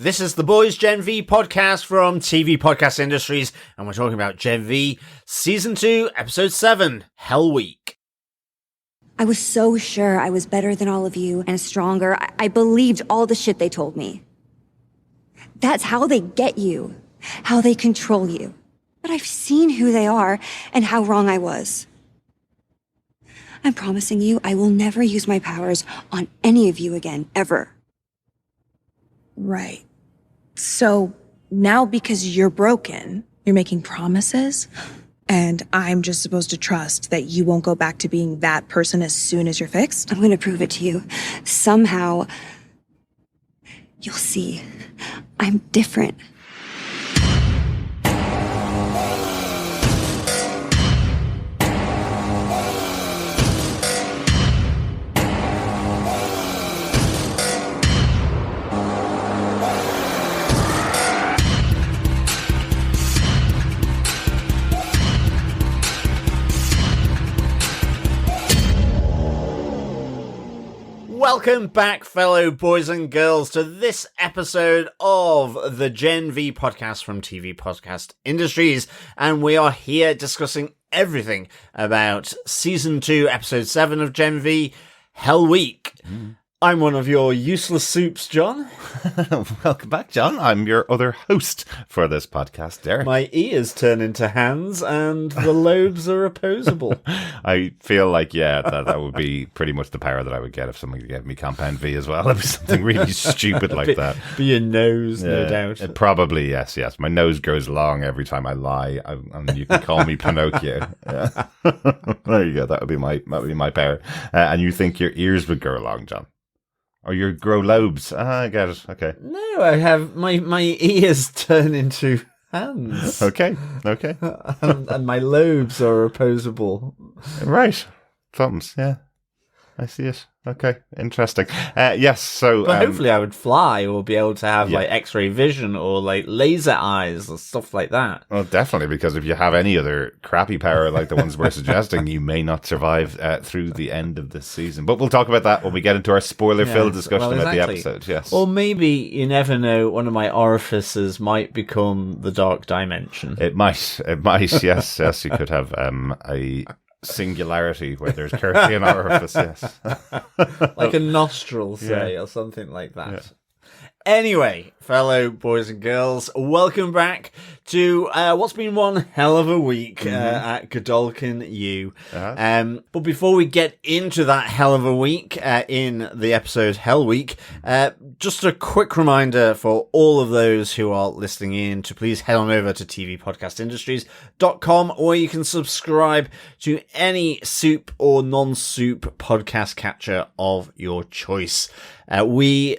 This is the Boys Gen V podcast from TV Podcast Industries, and we're talking about Gen V Season 2, Episode 7, Hell Week. I was so sure I was better than all of you and stronger. I believed all the shit they told me. That's how they get you, how they control you. But I've seen who they are and how wrong I was. I'm promising you I will never use my powers on any of you again, ever. Right. So now because you're broken, you're making promises, and I'm just supposed to trust that you won't go back to being that person as soon as you're fixed? I'm going to prove it to you. Somehow, you'll see. I'm different. Welcome back, fellow boys and girls, to this episode of the Gen V podcast from TV Podcast Industries, and we are here discussing everything about Season 2, Episode 7 of Gen V, Hell Week. I'm one of your useless Supes, John. Welcome back, John. I'm your other host for this podcast, Derek. My ears turn into hands and the lobes are opposable. I feel like, that would be pretty much the power that I would get if somebody gave me Compound V as well. It'd be something really stupid like that. Be your nose, no doubt. Probably, yes. My nose grows long every time I lie, and you can call me Pinocchio. Yeah. There you go. That would be my power. And you think your ears would grow long, John? Or your grow lobes. I get it. Okay. No, I have my ears turn into hands. Okay. and my lobes are opposable. Right. Thumbs, yeah. I see it. Okay, interesting. Yes, so... But hopefully I would fly or be able to have like X-ray vision or like laser eyes or stuff like that. Well, definitely, because if you have any other crappy power like the ones we're suggesting, you may not survive through the end of this season. But we'll talk about that when we get into our spoiler-filled discussion about the episode, yes. Or maybe, you never know, one of my orifices might become the Dark Dimension. It might, yes. You could have a... singularity where there's currently an orifice, yes. Like a nostril, say, or something like that. Yeah. Anyway, fellow boys and girls, welcome back to what's been one hell of a week at Godolkin U. But before we get into that hell of a week in the episode Hell Week, just a quick reminder for all of those who are listening in to please head on over to tvpodcastindustries.com, where you can subscribe to any soup or non-soup podcast catcher of your choice. We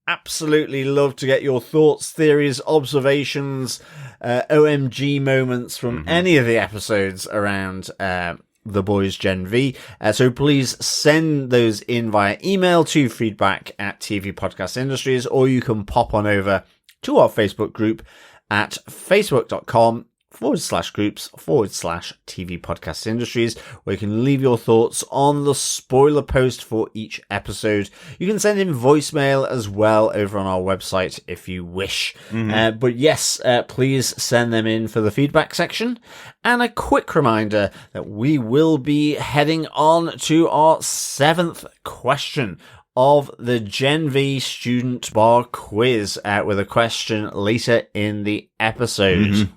absolutely love to get your thoughts, theories, observations, OMG moments from any of the episodes around The Boys Gen V. So please send those in via email to feedback at TV Podcast Industries, or you can pop on over to our Facebook group at facebook.com/groups/TV Podcast Industries, where you can leave your thoughts on the spoiler post for each episode. You can send in voicemail as well over on our website if you wish. But yes, please send them in for the feedback section. And a quick reminder that we will be heading on to our 7th question of the Gen V student bar quiz, with a question later in the episode.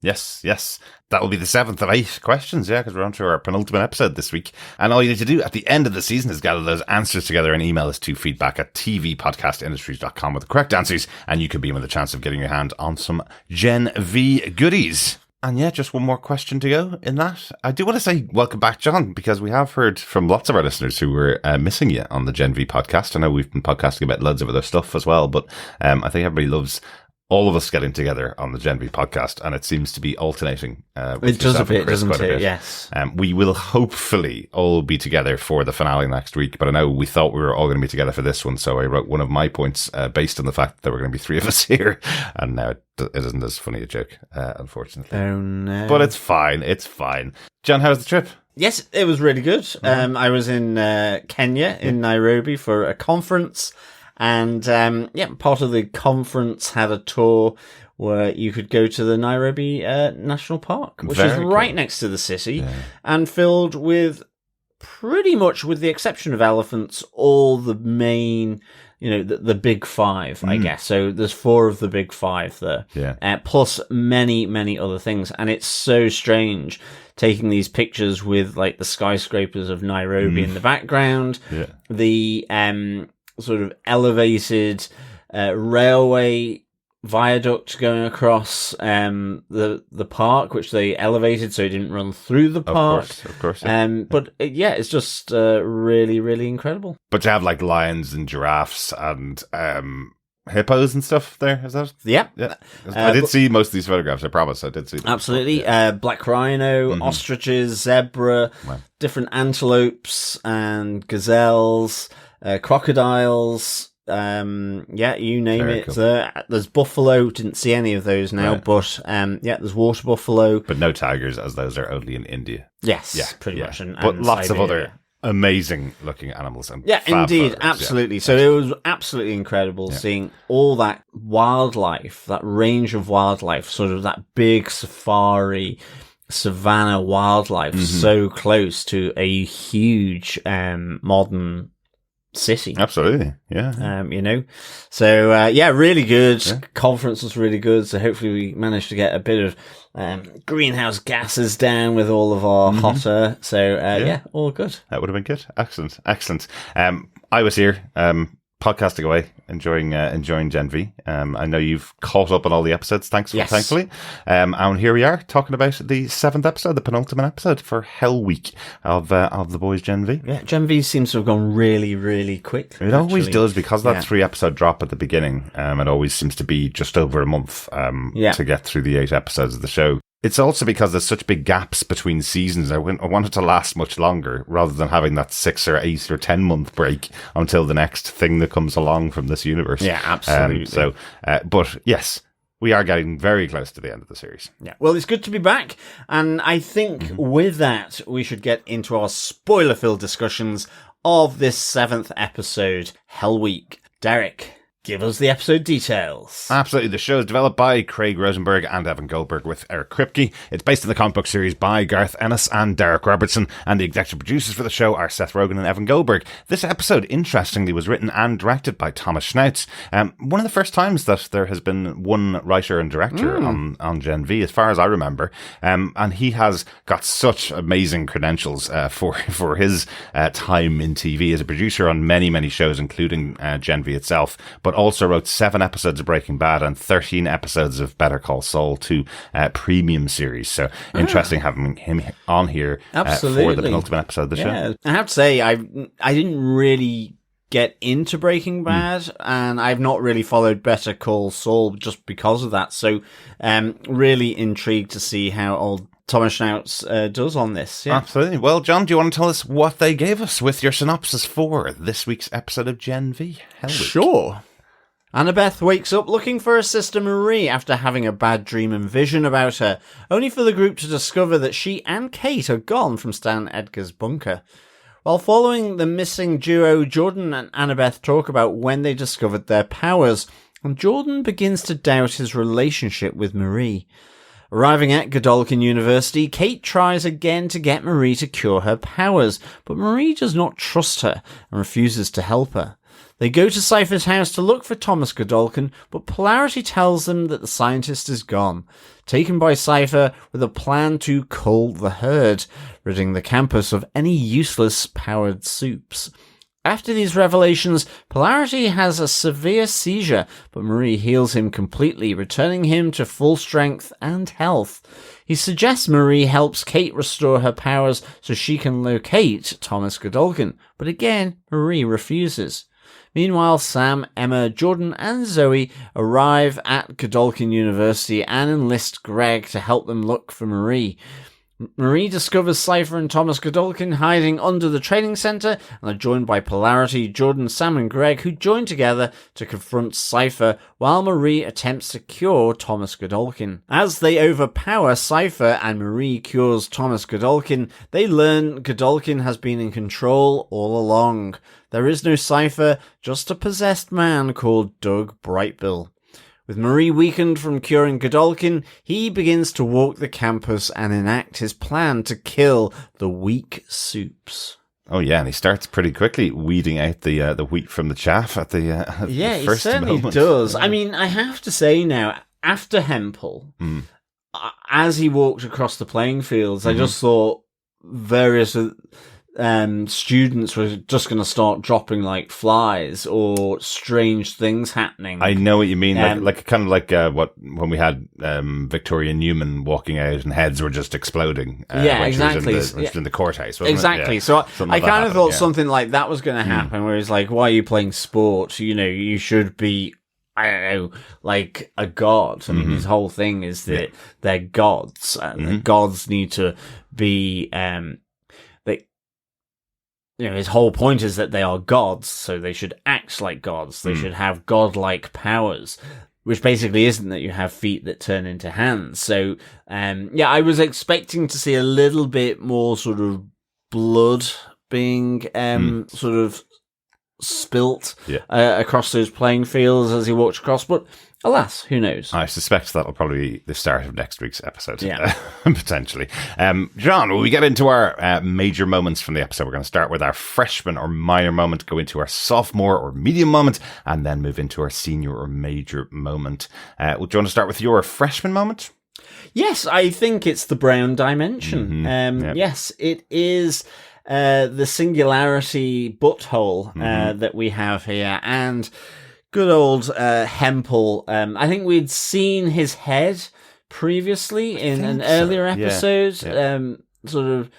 Yes. That will be the 7th of 8 questions, because we're on to our penultimate episode this week. And all you need to do at the end of the season is gather those answers together and email us to feedback@tvpodcastindustries.com with the correct answers, and you could be in with a chance of getting your hand on some Gen V goodies. And just one more question to go in that. I do want to say welcome back, John, because we have heard from lots of our listeners who were missing you on the Gen V podcast. I know we've been podcasting about loads of other stuff as well, but I think everybody loves all of us getting together on the Gen V podcast, and it seems to be alternating. It does a bit, doesn't it? Yes. We will hopefully all be together for the finale next week, but I know we thought we were all going to be together for this one, so I wrote one of my points based on the fact that there were going to be 3 of us here, and now it isn't as funny a joke, unfortunately. Oh no. But it's fine. John, how's the trip? Yes, it was really good. I was in Kenya, in Nairobi, for a conference. And part of the conference had a tour where you could go to the Nairobi National Park, which is right next to the city, and filled with, pretty much with the exception of elephants, all the main, the big five, I guess. So there's 4 of the big 5 there. Yeah. Plus many, many other things. And it's so strange taking these pictures with like the skyscrapers of Nairobi in the background, the sort of elevated railway viaduct going across the park, which they elevated so it didn't run through the park. Of course. But it's just really, really incredible. But to have like lions and giraffes and hippos and stuff there, is that? Yeah. I did see most of these photographs, I promise. I did see them. Absolutely. Black rhino, ostriches, zebra, different antelopes and gazelles, crocodiles. You name it. Cool. There's buffalo. Didn't see any of those now, but there's water buffalo. But no tigers, as those are only in India. Yes, pretty much. But lots of other amazing looking animals. And indeed, photos. absolutely. So it was absolutely incredible seeing all that wildlife, that range of wildlife, sort of that big safari savanna wildlife, so close to a huge modern city. Absolutely. So really good. Conference was really good. So hopefully we managed to get a bit of greenhouse gases down with all of our hot air. So all good. That would have been good. Excellent. I was here podcasting away, enjoying Gen V. I know you've caught up on all the episodes, thankfully. And here we are talking about the 7th episode, the penultimate episode for Hell Week of the boys Gen V. Yeah, Gen V seems to have gone really, really quick. It always does, because that 3-episode drop at the beginning. It always seems to be just over a month to get through the 8 episodes of the show. It's also because there's such big gaps between seasons. I want it to last much longer, rather than having that 6 or 8 or 10 month break until the next thing that comes along from this universe. Yeah, absolutely. But yes, we are getting very close to the end of the series. Yeah, well, it's good to be back. And I think with that, we should get into our spoiler-filled discussions of this 7th episode, Hell Week. Derek, give us the episode details. Absolutely. The show is developed by Craig Rosenberg and Evan Goldberg with Eric Kripke. It's based on the comic book series by Garth Ennis and Derek Robertson, and the executive producers for the show are Seth Rogen and Evan Goldberg. This episode, interestingly, was written and directed by Thomas Schnautz. One of the first times that there has been one writer and director on Gen V, as far as I remember. And he has got such amazing credentials for his time in TV as a producer on many, many shows, including Gen V itself, but also wrote 7 episodes of Breaking Bad and 13 episodes of Better Call Saul, 2 premium series. So interesting having him on here for the penultimate episode of the show. I have to say, I didn't really get into Breaking Bad, and I've not really followed Better Call Saul just because of that. So really intrigued to see how old Thomas Schnautz does on this. Yeah. Absolutely. Well, John, do you want to tell us what they gave us with your synopsis for this week's episode of Gen V? Hell Week? Sure. Annabeth wakes up looking for her sister Marie after having a bad dream and vision about her, only for the group to discover that she and Cate are gone from Stan Edgar's bunker. While following the missing duo, Jordan and Annabeth talk about when they discovered their powers, and Jordan begins to doubt his relationship with Marie. Arriving at Godolkin University, Cate tries again to get Marie to cure her powers, but Marie does not trust her and refuses to help her. They go to Cipher's house to look for Thomas Godolkin, but Polarity tells them that the scientist is gone, taken by Cipher with a plan to cull the herd, ridding the campus of any useless powered Supes. After these revelations, Polarity has a severe seizure, but Marie heals him completely, returning him to full strength and health. He suggests Marie helps Cate restore her powers so she can locate Thomas Godolkin, but again, Marie refuses. Meanwhile, Sam, Emma, Jordan, and Zoe arrive at Godolkin University and enlist Greg to help them look for Marie. Marie discovers Cipher and Thomas Godolkin hiding under the training center and are joined by Polarity, Jordan, Sam and Greg, who join together to confront Cipher while Marie attempts to cure Thomas Godolkin. As they overpower Cipher and Marie cures Thomas Godolkin, they learn Godolkin has been in control all along. There is no Cipher, just a possessed man called Doug Brightbill. With Marie weakened from curing Godolkin, he begins to walk the campus and enact his plan to kill the weak Supes. Oh yeah, and he starts pretty quickly weeding out the wheat from the chaff at the yeah, first he certainly moment. does. I mean, I have to say now, after Hempel, as he walked across the playing fields, I just thought various students were just going to start dropping like flies or strange things happening. I know what you mean, like kind of like when we had Victoria Newman walking out and heads were just exploding. Yeah, exactly. When she was in the courthouse, wasn't exactly. it? Yeah. So I kind of thought something like that was going to happen, where it's like, why are you playing sport? You know, you should be, I don't know, like a god. I mean, his whole thing is that they're gods, and the gods need to be, you know, his whole point is that they are gods, so they should act like gods. They should have godlike powers, which basically isn't that you have feet that turn into hands. So, yeah, I was expecting to see a little bit more sort of blood being sort of spilt across those playing fields as he walked across, but alas, who knows? I suspect that'll probably be the start of next week's episode, potentially. John, when we get into our major moments from the episode, we're going to start with our freshman or minor moment, go into our sophomore or medium moment, and then move into our senior or major moment. Do you want to start with your freshman moment? Yes, I think it's the brown dimension. Yes, it is the singularity butthole that we have here, and good old Hempel. I think we'd seen his head previously in an earlier episode, sort of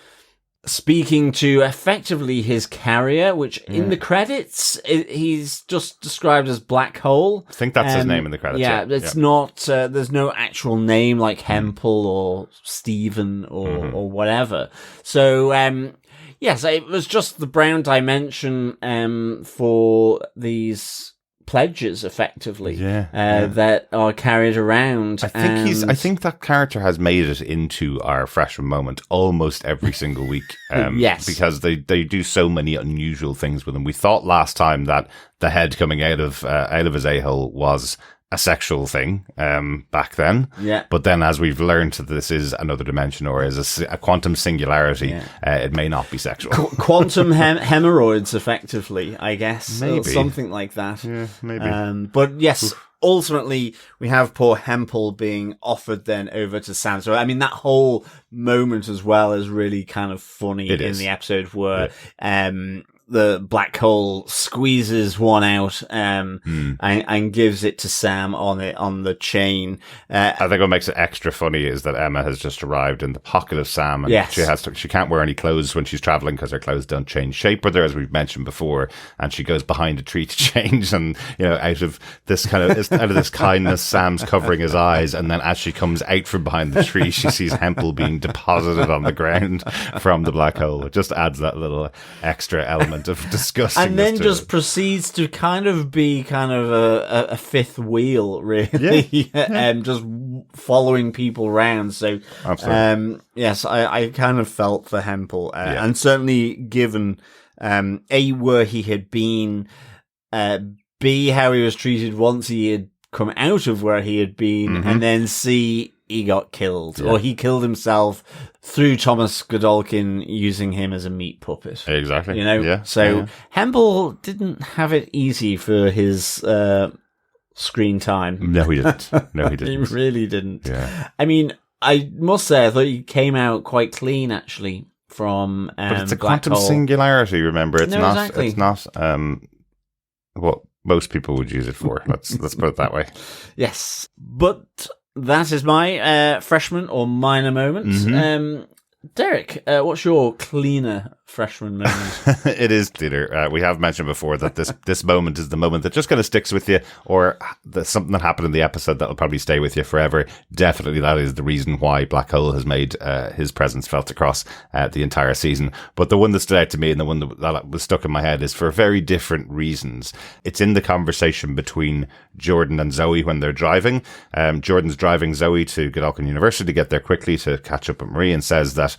speaking to effectively his carrier, which in the credits, he's just described as Black Hole. I think that's his name in the credits. Yeah, it's not, there's no actual name like Hempel or Stephen or whatever. So, yes, it was just the brown dimension for these pledges, effectively, that are carried around. I think that character has made it into our freshman moment almost every single week. Yes, because they do so many unusual things with him. We thought last time that the head coming out of his a-hole was a sexual thing back then. Yeah. But then as we've learned that this is another dimension or is a quantum singularity, it may not be sexual. Quantum hemorrhoids, effectively, I guess. Maybe. Something like that. Yeah, maybe. But yes, ultimately, we have poor Hempel being offered then over to Sam. So, I mean, that whole moment as well is really kind of funny in the episode where the black hole squeezes one out and gives it to Sam on the chain. I think what makes it extra funny is that Emma has just arrived in the pocket of Sam, and she can't wear any clothes when she's traveling because her clothes don't change shape with her, as we've mentioned before, and she goes behind a tree to change, and you know, out of this kindness, Sam's covering his eyes, and then as she comes out from behind the tree, she sees Hempel being deposited on the ground from the black hole. It just adds that little extra element of disgusting, and then just proceeds to kind of be a fifth wheel, really, just following people around. So, yes, I kind of felt for Hempel, and certainly given A, where he had been, B, how he was treated once he had come out of where he had been, and then C, he got killed, or he killed himself through Thomas Godolkin using him as a meat puppet. Exactly. You know? Hempel didn't have it easy for his screen time. No, he didn't. He really didn't. Yeah. I mean, I must say, I thought he came out quite clean, actually, from but it's a Black quantum Hole. Singularity, remember? It's not. Exactly. It's not what most people would use it for. Let's put it that way. Yes. But that is my freshman or minor moment. Derek, what's your cleaner freshman moment. It is, Peter. We have mentioned before that this moment is the moment that just kind of sticks with you, or something that happened in the episode that will probably stay with you forever. Definitely that is the reason why Black Hole has made his presence felt across the entire season. But the one that stood out to me and the one that was stuck in my head is for very different reasons. It's in the conversation between Jordan and Zoe when they're driving. Jordan's driving Zoe to Godolkin University to get there quickly to catch up with Marie, and says that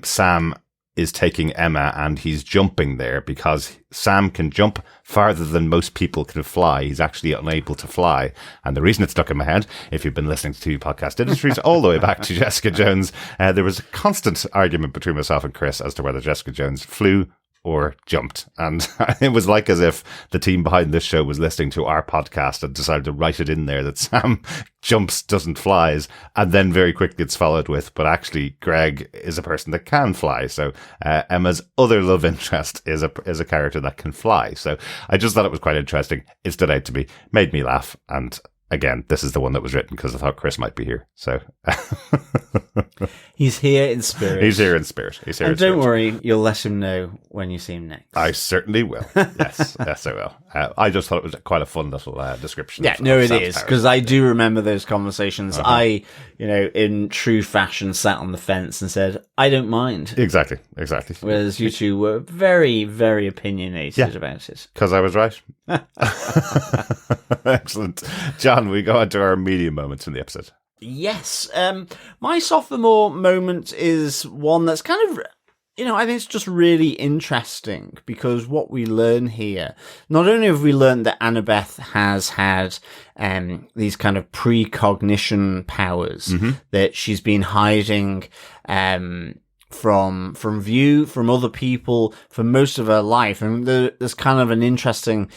Sam is taking Emma and he's jumping there because Sam can jump farther than most people can fly. He's actually unable to fly. And the reason it stuck in my head, if you've been listening to Podcast Industries all the way back to Jessica Jones, there was a constant argument between myself and Chris as to whether Jessica Jones flew or jumped. And it was like as if the team behind this show was listening to our podcast and decided to write it in there that Sam jumps, doesn't flies. And then very quickly it's followed with, but actually Greg is a person that can fly. So Emma's other love interest is a character that can fly. So I just thought it was quite interesting. It stood out to me, made me laugh. And again, this is the one that was written because I thought Chris might be here. So he's here in spirit. He's here in spirit. And don't worry, you'll let him know when you see him next. I certainly will. Yes, yes, I will. I just thought it was quite a fun little description. Yeah, it is, because I do remember those conversations. I, in true fashion, sat on the fence and said, I don't mind. Exactly. Whereas you two were very, very opinionated about it. Because I was right. Excellent. John, we go on to our medium moments in the episode. Yes. My sophomore moment is one that's kind of, I think it's just really interesting because what we learn here, not only have we learned that Annabeth has had these kind of precognition powers that she's been hiding from view, from other people for most of her life. And there's kind of an interesting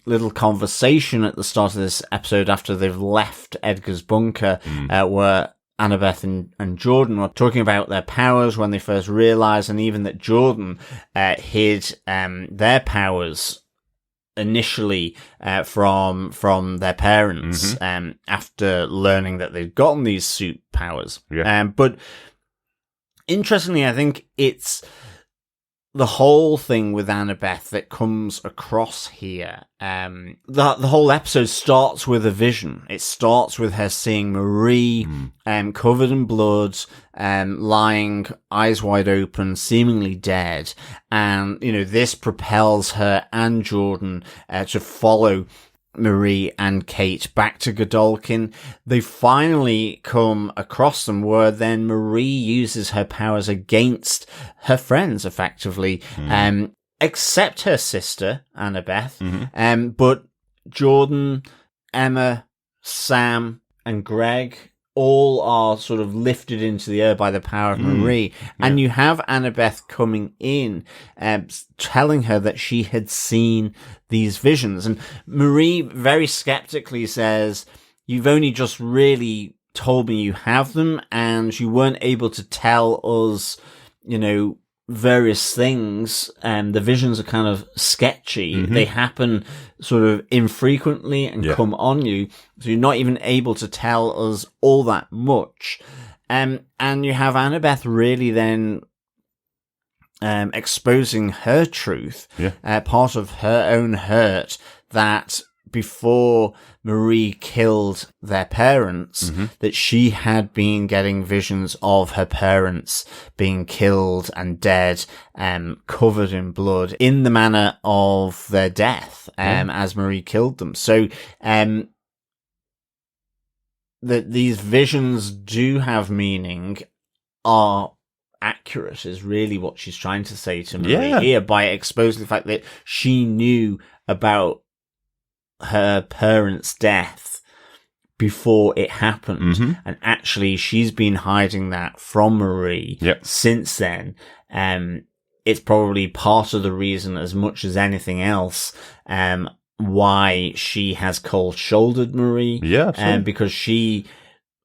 little conversation at the start of this episode after they've left Edgar's bunker where Annabeth and Jordan were talking about their powers when they first realised, and even that Jordan hid their powers initially from their parents after learning that they'd gotten these suit powers. Yeah. But interestingly, I think it's the whole thing with Annabeth that comes across here. The whole episode starts with a vision. It starts with her seeing Marie covered in blood, lying, eyes wide open, seemingly dead. And, this propels her and Jordan to follow Marie and Cate back to Godolkin. They finally come across them where then Marie uses her powers against her friends, effectively, except her sister, Annabeth. But Jordan, Emma, Sam, and Greg all are sort of lifted into the air by the power of Marie. And you have Annabeth coming in, telling her that she had seen these visions. And Marie very skeptically says, you've only just really told me you have them, and you weren't able to tell us, various things. The visions are kind of sketchy. They happen sort of infrequently and come on you. So you're not even able to tell us all that much. And you have Annabeth really then exposing her truth, part of her own hurt, that before Marie killed their parents, that she had been getting visions of her parents being killed and dead, covered in blood in the manner of their death, as Marie killed them. So, that these visions do have meaning, are accurate, is really what she's trying to say to Marie here by exposing the fact that she knew about her parents' death before it happened, and actually she's been hiding that from Marie since then. It's probably part of the reason, as much as anything else, why she has cold-shouldered Marie, because she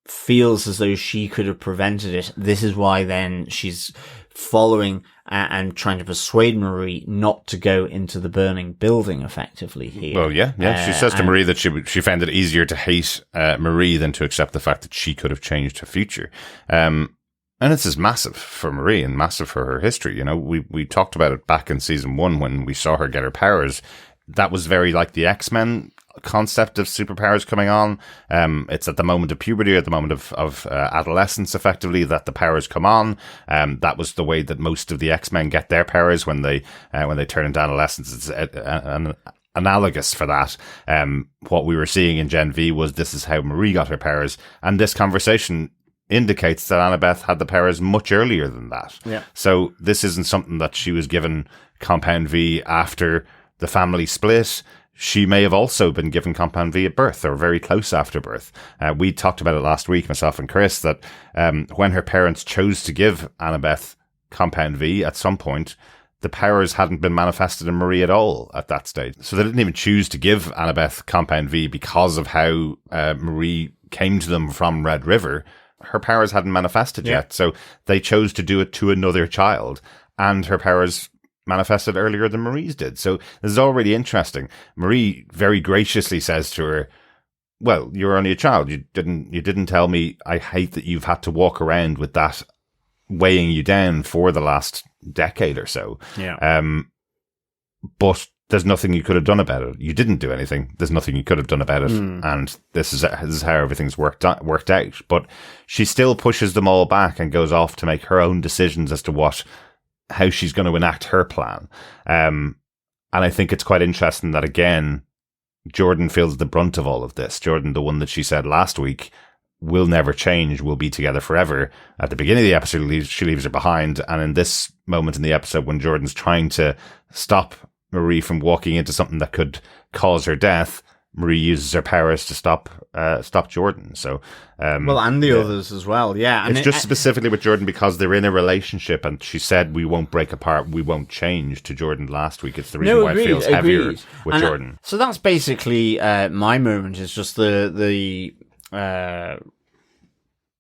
feels as though she could have prevented it. This is why then she's following and trying to persuade Marie not to go into the burning building, effectively, here. Well, she says to Marie that she found it easier to hate Marie than to accept the fact that she could have changed her future. And this is massive for Marie and massive for her history. You know, we talked about it back in season 1 when we saw her get her powers. That was very like the X-Men concept of superpowers coming on. It's at the moment of puberty, at the moment of adolescence, effectively, that the powers come on. That was the way that most of the X-Men get their powers when they turn into adolescence. It's analogous for that. What we were seeing in Gen V was this is how Marie got her powers, and this conversation indicates that Annabeth had the powers much earlier than that. Yeah. So this isn't something that she was given Compound V after the family split. She may have also been given Compound V at birth or very close after birth. We talked about it last week, myself and Chris, that when her parents chose to give Annabeth Compound V at some point, the powers hadn't been manifested in Marie at all at that stage. So they didn't even choose to give Annabeth Compound V because of how Marie came to them from Red River. Her powers hadn't manifested yet. So they chose to do it to another child, and her powers manifested earlier than Marie's did. So this is already interesting. Marie very graciously says to her, well, you're only a child. You didn't tell me. I hate that you've had to walk around with that weighing you down for the last decade or so. Yeah. But there's nothing you could have done about it. You didn't do anything. There's nothing you could have done about it. And this is how everything's worked out. But she still pushes them all back and goes off to make her own decisions as to how she's going to enact her plan. And I think it's quite interesting that, again, Jordan feels the brunt of all of this. Jordan, the one that she said last week, will never change, will be together forever. At the beginning of the episode, she leaves her behind. And in this moment in the episode, when Jordan's trying to stop Marie from walking into something that could cause her death, Marie uses her powers to stop Jordan. So, and the others as well. Yeah, and it's just specifically with Jordan because they're in a relationship, and she said we won't break apart, we won't change to Jordan last week. It's the reason why it feels heavier with Jordan. So that's basically my moment. Is just the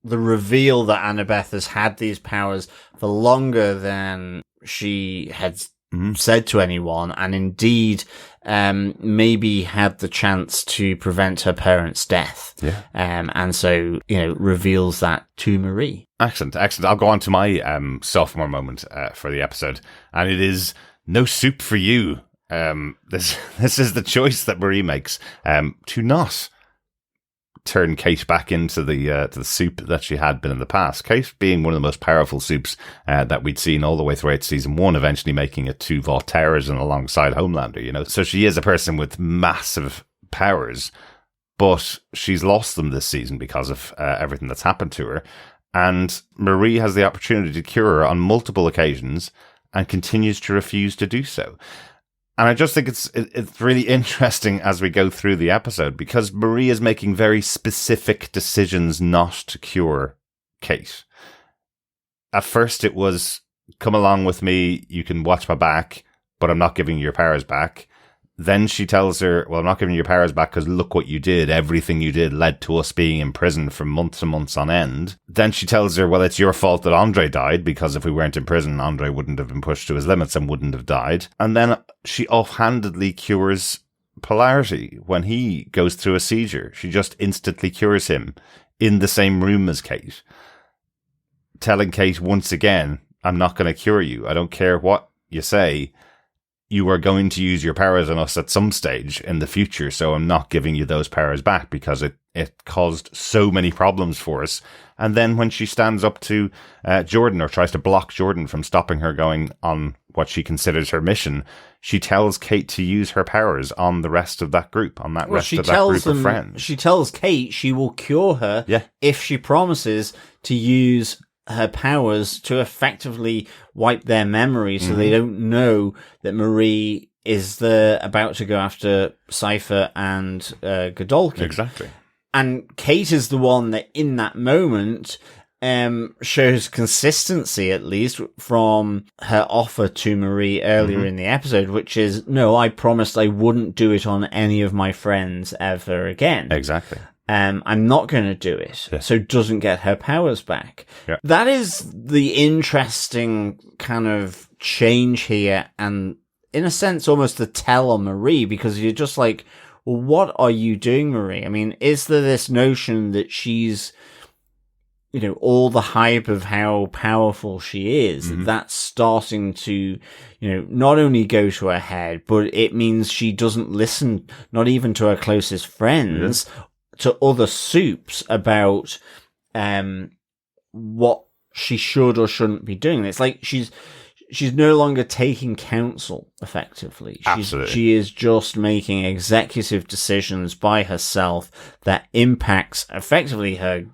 reveal that Annabeth has had these powers for longer than she had said to anyone, and indeed maybe had the chance to prevent her parents' death. Yeah. And so, reveals that to Marie. Excellent. I'll go on to my sophomore moment for the episode, and it is no soup for you. This is the choice that Marie makes to not turn Cate back into the Supe that she had been in the past. Cate being one of the most powerful Supes that we'd seen all the way throughout season 1, eventually making it to Vault Towers and alongside Homelander, So she is a person with massive powers, but she's lost them this season because of everything that's happened to her. And Marie has the opportunity to cure her on multiple occasions and continues to refuse to do so. And I just think it's really interesting as we go through the episode, because Marie is making very specific decisions not to cure Cate. At first it was, come along with me, you can watch my back, but I'm not giving you your powers back. Then she tells her, well, I'm not giving you your powers back because look what you did. Everything you did led to us being in prison for months and months on end. Then she tells her, well, it's your fault that Andre died, because if we weren't in prison, Andre wouldn't have been pushed to his limits and wouldn't have died. And then she offhandedly cures Polarity when he goes through a seizure. She just instantly cures him in the same room as Cate, telling Cate once again, I'm not going to cure you. I don't care what you say. You are going to use your powers on us at some stage in the future, so I'm not giving you those powers back because it caused so many problems for us. And then when she stands up to Jordan, or tries to block Jordan from stopping her going on what she considers her mission, she tells Cate to use her powers on the rest of that group, on that rest of that group of friends. She tells Cate she will cure her if she promises to use her powers to effectively wipe their memory so they don't know that Marie is about to go after Cipher and Godolkin. Exactly. And Cate is the one that in that moment shows consistency, at least from her offer to Marie earlier in the episode, which is, no, I promised I wouldn't do it on any of my friends ever again. Exactly. I'm not going to do it. Yeah. So doesn't get her powers back. Yeah. That is the interesting kind of change here, and in a sense almost the tell on Marie, because you're just like, well, what are you doing, Marie? I mean, is there this notion that she's all the hype of how powerful she is, that's starting to, not only go to her head, but it means she doesn't listen, not even to her closest friends, to other Supes about what she should or shouldn't be doing. It's like she's no longer taking counsel effectively. Absolutely. She is just making executive decisions by herself that impacts effectively her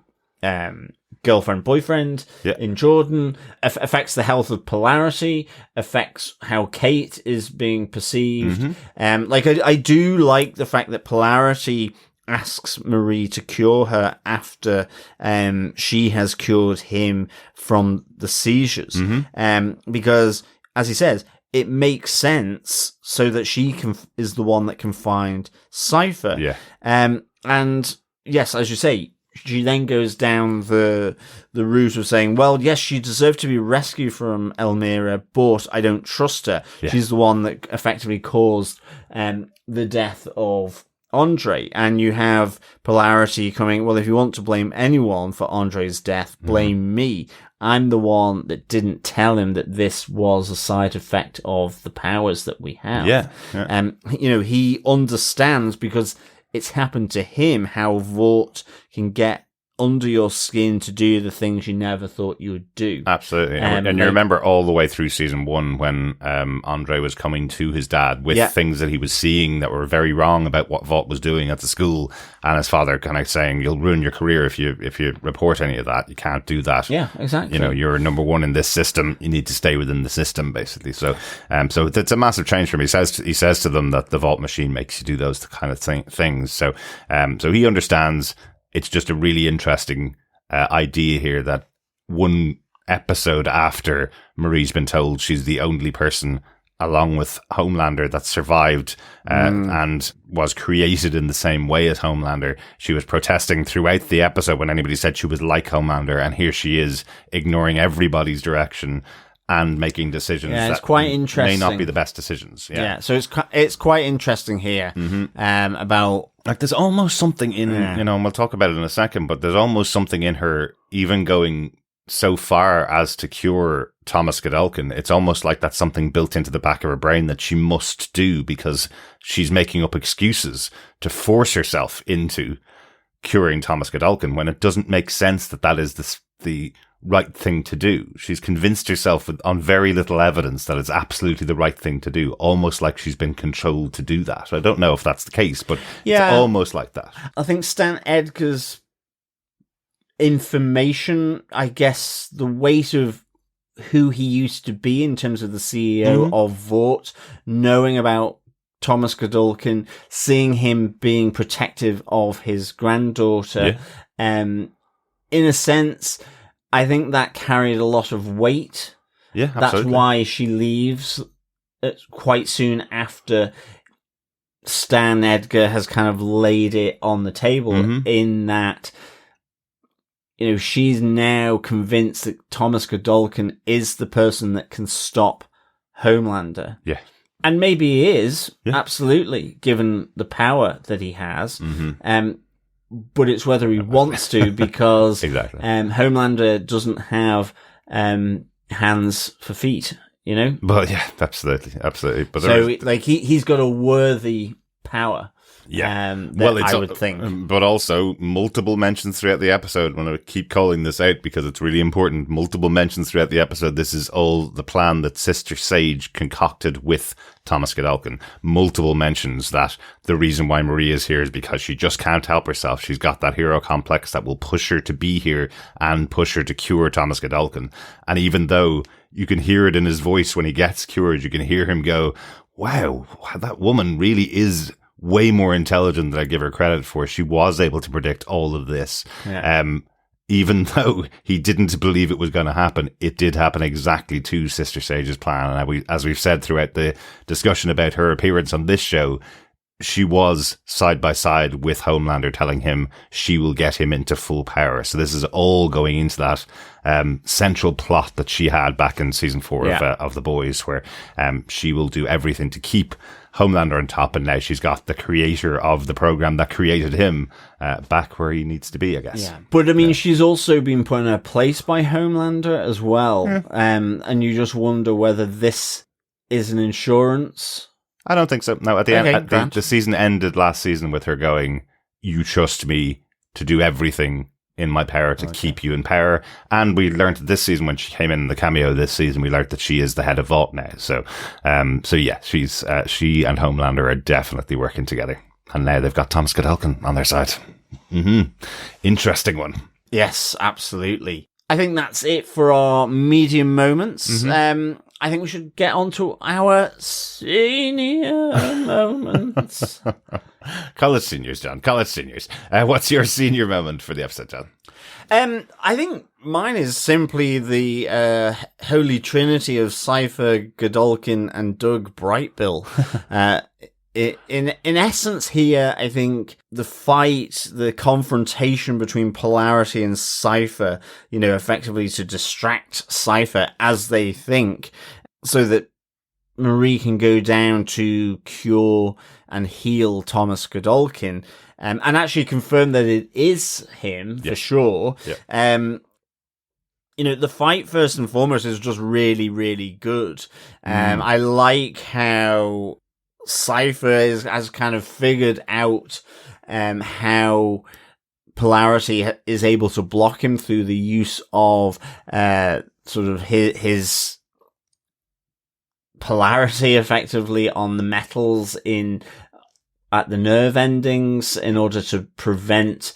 girlfriend, boyfriend in Jordan, affects the health of Polarity, affects how Cate is being perceived. I do like the fact that Polarity asks Marie to cure her after she has cured him from the seizures. Because, as he says, it makes sense so that she is the one that can find Cipher. Yeah. And yes, as you say, she then goes down the route of saying, well, yes, she deserved to be rescued from Elmira, but I don't trust her. Yeah. She's the one that effectively caused the death of Andre. And you have Polarity coming, well, if you want to blame anyone for Andre's death, blame me. I'm the one that didn't tell him that this was a side effect of the powers that we have. He understands, because it's happened to him, how Vought can get under your skin to do the things you never thought you would do. Absolutely. And you remember all the way through season 1 when Andre was coming to his dad with things that he was seeing that were very wrong about what Vought was doing at the school, and his father kind of saying, you'll ruin your career if you report any of that. You can't do that. Yeah, exactly. You're number one in this system. You need to stay within the system, basically. So it's a massive change for him. He says to them that the Vought machine makes you do those kind of things. So he understands. It's just a really interesting idea here that one episode after Marie's been told she's the only person, along with Homelander, that survived and was created in the same way as Homelander. She was protesting throughout the episode when anybody said she was like Homelander, and here she is ignoring everybody's direction and making decisions that quite interesting. May not be the best decisions. So it's quite interesting here about... Like, there's almost something in, and we'll talk about it in a second, but there's almost something in her even going so far as to cure Thomas Godolkin. It's almost like that's something built into the back of her brain that she must do, because she's making up excuses to force herself into curing Thomas Godolkin when it doesn't make sense that is the right thing to do. She's convinced herself on very little evidence that it's absolutely the right thing to do, almost like she's been controlled to do that. I don't know if that's the case, but it's almost like that. I think Stan Edgar's information, I guess, the weight of who he used to be in terms of the CEO of Vought, knowing about Thomas Godolkin, seeing him being protective of his granddaughter, in a sense, I think that carried a lot of weight. Yeah, absolutely. That's why she leaves quite soon after Stan Edgar has kind of laid it on the table, in that, she's now convinced that Thomas Godolkin is the person that can stop Homelander. Yeah. And maybe he is, absolutely, given the power that he has. But it's whether he wants to, because exactly. Homelander doesn't have hands for feet, But yeah, absolutely. But so he's got a worthy power. Yeah, I would think. But also multiple mentions throughout the episode. I'm going to keep calling this out because it's really important. Multiple mentions throughout the episode. This is all the plan that Sister Sage concocted with Thomas Godolkin. Multiple mentions that the reason why Marie is here is because she just can't help herself. She's got that hero complex that will push her to be here and push her to cure Thomas Godolkin. And even though you can hear it in his voice when he gets cured, you can hear him go, wow, that woman really is way more intelligent than I give her credit for. She was able to predict all of this. Even though he didn't believe it was going to happen, it did happen exactly to Sister Sage's plan. And as we've said throughout the discussion about her appearance on this show, she was side by side with Homelander, telling him she will get him into full power. So this is all going into that central plot that she had back in season 4 of The Boys, where she will do everything to keep Homelander on top, and now she's got the creator of the program that created him back where he needs to be, I guess. Yeah, but I mean, she's also been put in her place by Homelander as well, and you just wonder whether this is an insurance. I don't think so. No, at the end, the season ended last season with her going, "You trust me to do everything in my power to keep you in power." And we learned this season, when she came in the cameo this season, we learned that she is the head of Vault now. So yeah, she's she and Homelander are definitely working together. And now they've got Thomas Godolkin on their side. Interesting one. Yes, absolutely. I think that's it for our medium moments. I think we should get on to our senior moments. College seniors, John. College seniors. What's your senior moment for the episode, John? I think mine is simply the holy trinity of Cipher, Godolkin, and Doug Brightbill. In essence here, I think the fight, the confrontation between Polarity and Cipher, effectively to distract Cipher as they think, so that Marie can go down to cure and heal Thomas Godolkin, and actually confirm that it is him for sure. The fight, first and foremost, is just really, really good. I like how Cipher has kind of figured out how Polarity is able to block him through the use of sort of his polarity effectively on the metals at the nerve endings in order to prevent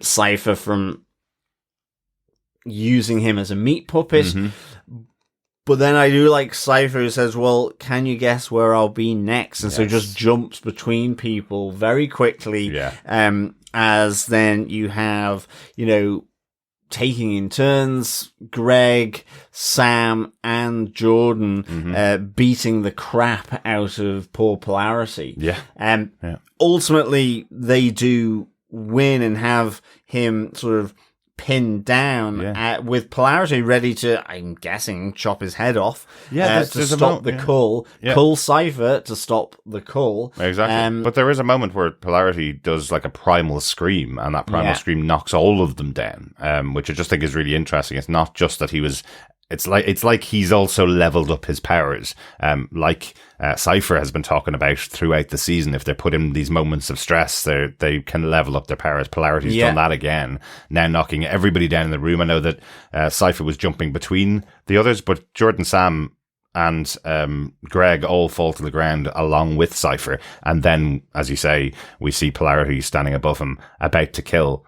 Cipher from using him as a meat puppet. But then I do like Cipher, who says, well, can you guess where I'll be next? And so just jumps between people very quickly. As then you have, taking in turns, Greg, Sam, and Jordan beating the crap out of poor Polarity. Ultimately, they do win and have him sort of pinned down with Polarity ready to, I'm guessing, chop his head off to stop the cull. Cull Cipher to stop the cull. Exactly. But there is a moment where Polarity does like a primal scream, and that primal scream knocks all of them down, which I just think is really interesting. It's not just that he was... It's like he's also leveled up his powers, like Cipher has been talking about throughout the season. If they put in these moments of stress, they can level up their powers. Polarity's done that again, now knocking everybody down in the room. I know that Cipher was jumping between the others, but Jordan, Sam, and Greg all fall to the ground along with Cipher. And then, as you say, we see Polarity standing above him, about to kill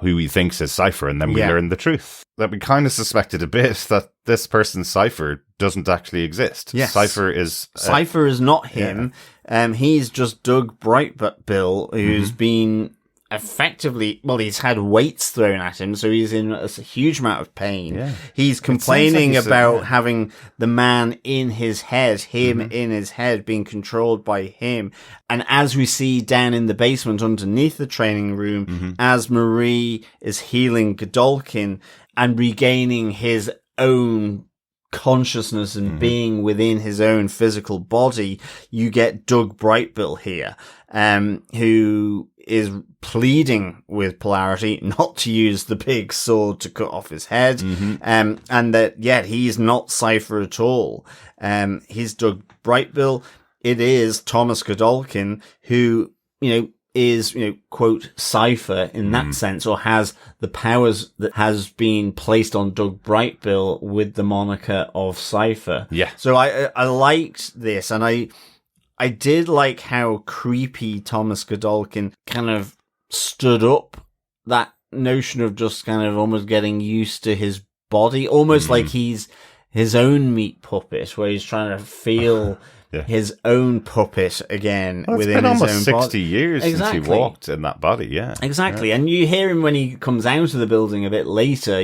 who he thinks is Cipher, and then we learn the truth. That we kind of suspected a bit that this person, Cipher, doesn't actually exist. Yes. Cipher is not him. He's just Doug Brightbill, who's been effectively, he's had weights thrown at him, so he's in a huge amount of pain. He's complaining about having the man in his head, in his head, being controlled by him. And as we see down in the basement underneath the training room, as Marie is healing Godolkin and regaining his own consciousness and being within his own physical body, you get Doug Brightbill here, who is pleading with Polarity not to use the big sword to cut off his head, and that he's not Cipher at all. He's Doug Brightbill. It is Thomas Godolkin who, is, quote, Cipher in that sense, or has the powers that has been placed on Doug Brightbill with the moniker of Cipher. So I liked this, and I did like how creepy Thomas Godolkin kind of stood up that notion of just kind of almost getting used to his body, almost like he's his own meat puppet, where he's trying to feel his own puppet again within his own body. It's been almost 60 years since he walked in that body, Exactly. And you hear him when he comes out of the building a bit later,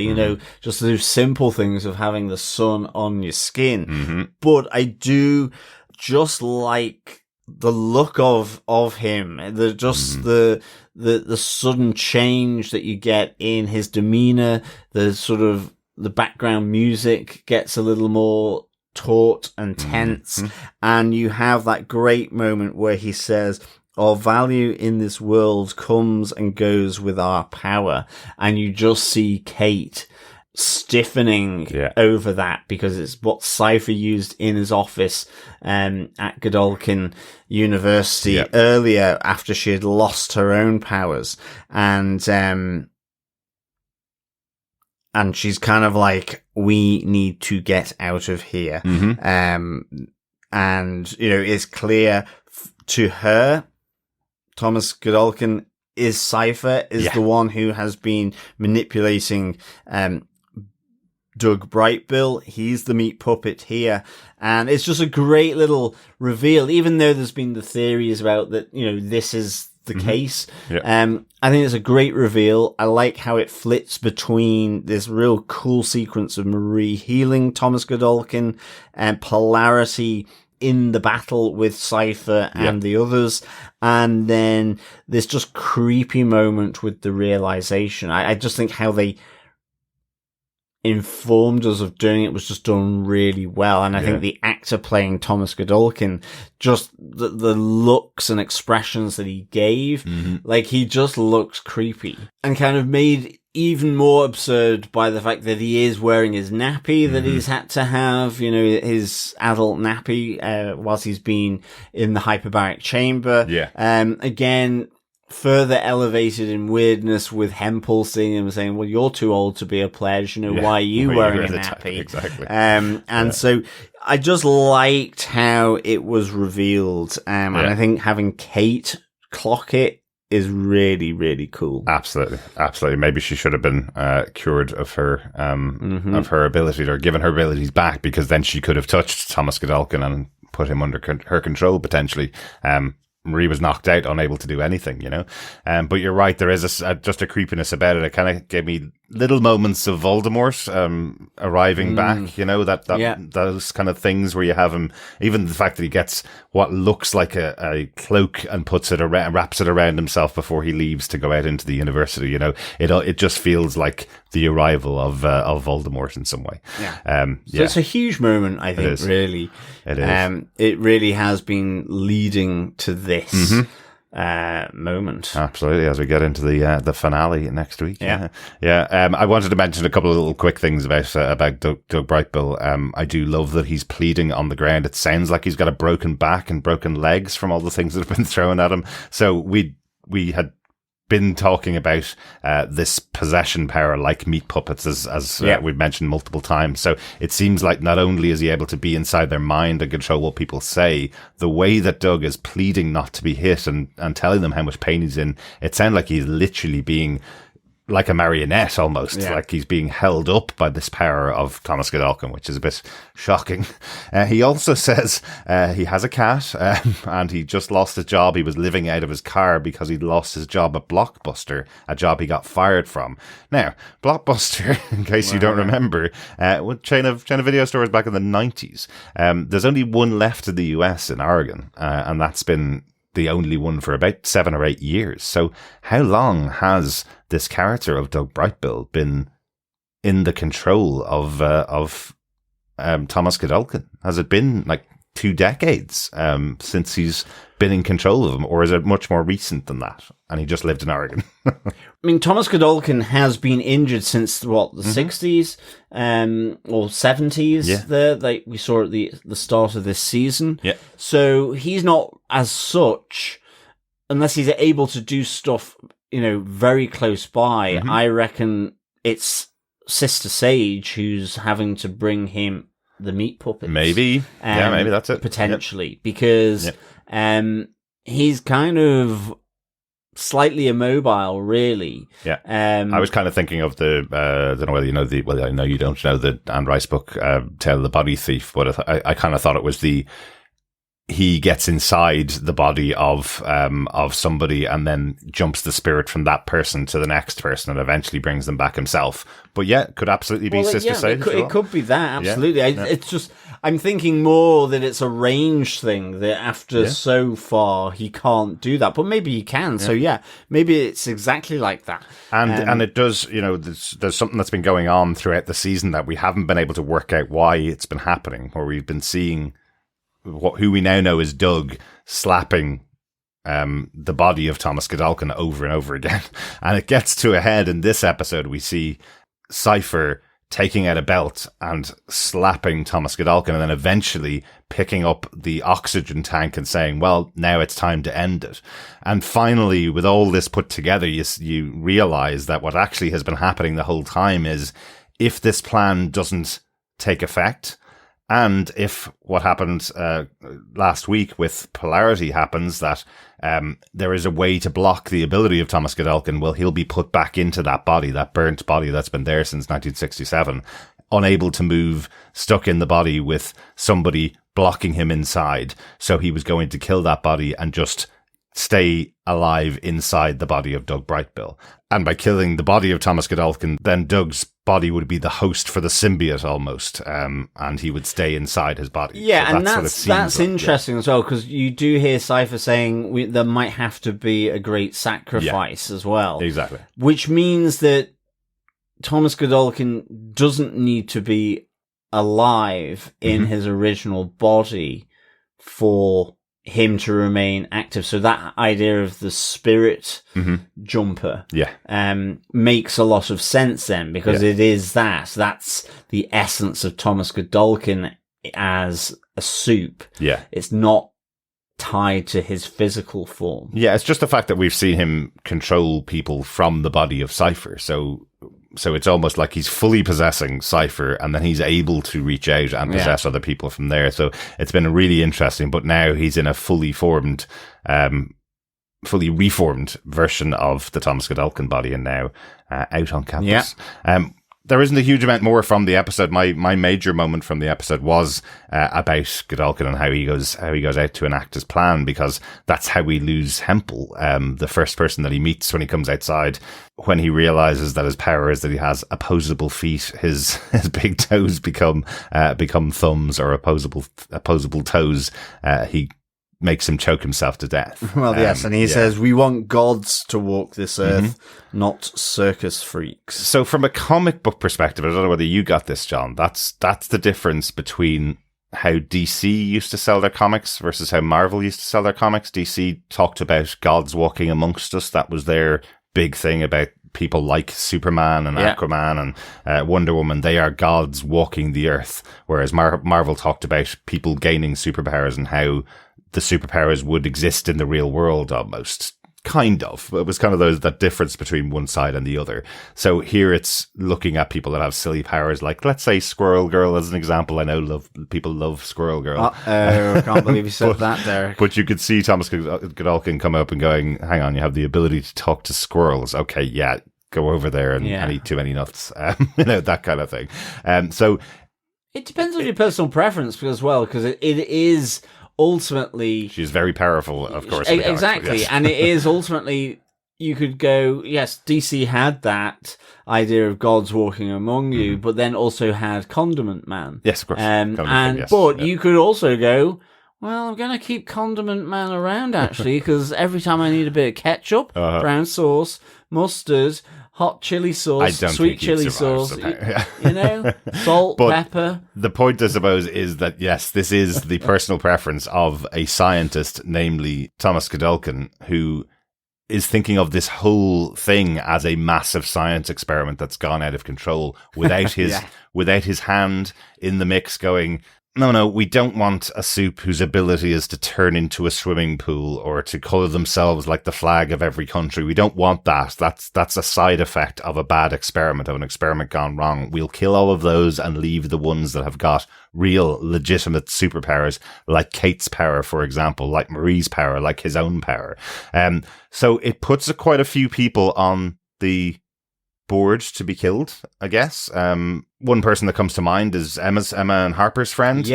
just those simple things of having the sun on your skin. But I do just like the look of him, the sudden change that you get in his demeanor, the sort of the background music gets a little more taut and tense. And you have that great moment where he says, our value in this world comes and goes with our power. And you just see Cate stiffening over that, because it's what Cipher used in his office at Godolkin University earlier, after she had lost her own powers. And she's kind of like, we need to get out of here. And, you know, it's clear to her, Thomas Godolkin is Cipher, is the one who has been manipulating Doug Brightbill. He's the meat puppet here. And it's just a great little reveal, even though there's been the theories about that, you know, this is the case. I think it's a great reveal. I like how it flits between this real cool sequence of Marie healing Thomas Godolkin and Polarity in the battle with Cipher and the others, and then this just creepy moment with the realization. I just think how they informed us of doing it was just done really well. And I think the actor playing Thomas Godolkin, just the looks and expressions that he gave, like, he just looks creepy and kind of made even more absurd by the fact that he is wearing his nappy, that he's had to have, you know, his adult nappy, whilst he's been in the hyperbaric chamber. Again, further elevated in weirdness with Hempel seeing him saying, well, you're too old to be a pledge, you know, why are you wearing a nappy? Exactly. So I just liked how it was revealed. And I think having Cate clock it is really, really cool. Absolutely. Maybe she should have been cured of her ability, or given her abilities back, because then she could have touched Thomas Godolkin and put him under her control, potentially. Marie was knocked out, unable to do anything, you know. But you're right, there is just a creepiness about it. It kind of gave me little moments of Voldemort arriving back, you know, those kind of things where you have him, even the fact that he gets what looks like a cloak and wraps it around himself before he leaves to go out into the university, you know. It just feels like the arrival of Voldemort in some way. So it's a huge moment, I think, really. It is. It really has been leading to this moment. Absolutely, as we get into the finale next week. I wanted to mention a couple of little quick things about Doug Brightbill. I do love that he's pleading on the ground. It sounds like he's got a broken back and broken legs from all the things that have been thrown at him. So we had been talking about this possession power like meat puppets, as we've mentioned multiple times. So it seems like not only is he able to be inside their mind and control what people say, the way that Doug is pleading not to be hit and telling them how much pain he's in, it sounds like he's literally being like a marionette almost, like he's being held up by this power of Thomas Godolkin, which is a bit shocking. He also says he has a cat and he just lost his job. He was living out of his car because he'd lost his job at Blockbuster, a job he got fired from. Now, Blockbuster, in case you don't remember, chain of video stores back in the 90s. There's only one left in the US in Oregon, and that's been the only one for about 7 or 8 years. So how long has this character of Doug Brightbill been in the control of Thomas Godolkin? Has it been like 2 decades since he's been in control of him, or is it much more recent than that? And he just lived in Oregon. I mean, Thomas Godolkin has been injured since the 60s or 70s. There, like we saw at the start of this season. So he's not as such, unless he's able to do stuff, you know, very close by. I reckon it's Sister Sage who's having to bring him the meat puppets. Maybe. Maybe that's it. Potentially. Because he's kind of slightly immobile, really. I was kind of thinking of the, I don't know whether you know I know you don't know the Anne Rice book, Tale of the Body Thief, but I kind of thought it was the he gets inside the body of somebody and then jumps the spirit from that person to the next person and eventually brings them back himself. But yeah, could absolutely be Sister Sage. It could be that, absolutely. Yeah. It's just, I'm thinking more that it's a range thing, that after so far he can't do that, but maybe he can. Yeah. So yeah, maybe it's exactly like that. And it does, there's something that's been going on throughout the season that we haven't been able to work out why it's been happening, where we've been seeing who we now know is Doug slapping the body of Thomas Godolkin over and over again. And it gets to a head in this episode. We see Cipher taking out a belt and slapping Thomas Godolkin, and then eventually picking up the oxygen tank and saying, well, now it's time to end it. And finally, with all this put together, you realize that what actually has been happening the whole time is, if this plan doesn't take effect, and if what happened last week with Polarity happens, that there is a way to block the ability of Thomas Godolkin, well, he'll be put back into that body, that burnt body that's been there since 1967, unable to move, stuck in the body with somebody blocking him inside. So he was going to kill that body and just stay alive inside the body of Doug Brightbill. And by killing the body of Thomas Godolkin, then Doug's body would be the host for the symbiote almost, and he would stay inside his body. Yeah, so and that's interesting as well, because you do hear Cipher saying there might have to be a great sacrifice as well. Exactly. Which means that Thomas Godolkin doesn't need to be alive in his original body for him to remain active. So that idea of the spirit jumper makes a lot of sense then, because it is that's the essence of Thomas Godolkin as a Supe. Yeah. It's not tied to his physical form. Yeah, it's just the fact that we've seen him control people from the body of Cipher. So it's almost like he's fully possessing Cipher, and then he's able to reach out and possess other people from there. So it's been really interesting, but now he's in a fully reformed version of the Thomas Godolkin body, and now out on campus. Yeah. There isn't a huge amount more from the episode. My major moment from the episode was about Godolkin and how he goes out to enact his plan, because that's how we lose Hempel, the first person that he meets when he comes outside, when he realizes that his power is that he has opposable feet. His big toes become thumbs, or opposable toes. He makes him choke himself to death. Well, yes, and he says, we want gods to walk this earth, not circus freaks. So from a comic book perspective, I don't know whether you got this, John, that's the difference between how DC used to sell their comics versus how Marvel used to sell their comics. DC talked about gods walking amongst us. That was their big thing about people like Superman and Aquaman and Wonder Woman. They are gods walking the earth. Whereas Marvel talked about people gaining superpowers and how the superpowers would exist in the real world almost. Kind of. It was kind of that difference between one side and the other. So here it's looking at people that have silly powers, like, let's say, Squirrel Girl as an example. I know people love Squirrel Girl. I can't believe you said that, Derek. But you could see Thomas Godolkin come up and going, hang on, you have the ability to talk to squirrels. Okay, yeah, go over there and eat too many nuts. That kind of thing. So it depends on your personal preference as well, because it is ultimately, she's very powerful, of course. Exactly. Yes. And it is ultimately, you could go, yes, DC had that idea of gods walking among you, but then also had Condiment Man. Yes, of course. But you could also go, well, I'm going to keep Condiment Man around, actually, because every time I need a bit of ketchup, brown sauce, mustard, hot chili sauce, sweet chili sauce, salt, pepper. The point, I suppose, is that, yes, this is the personal preference of a scientist, namely Thomas Godolkin, who is thinking of this whole thing as a massive science experiment that's gone out of control without his hand in the mix going, no, we don't want a Supe whose ability is to turn into a swimming pool or to colour themselves like the flag of every country. We don't want that. That's a side effect of a bad experiment, of an experiment gone wrong. We'll kill all of those and leave the ones that have got real, legitimate superpowers, like Cate's power, for example, like Marie's power, like his own power. So it puts quite a few people on the board to be killed, I guess. One person that comes to mind is Emma and Harper's friend.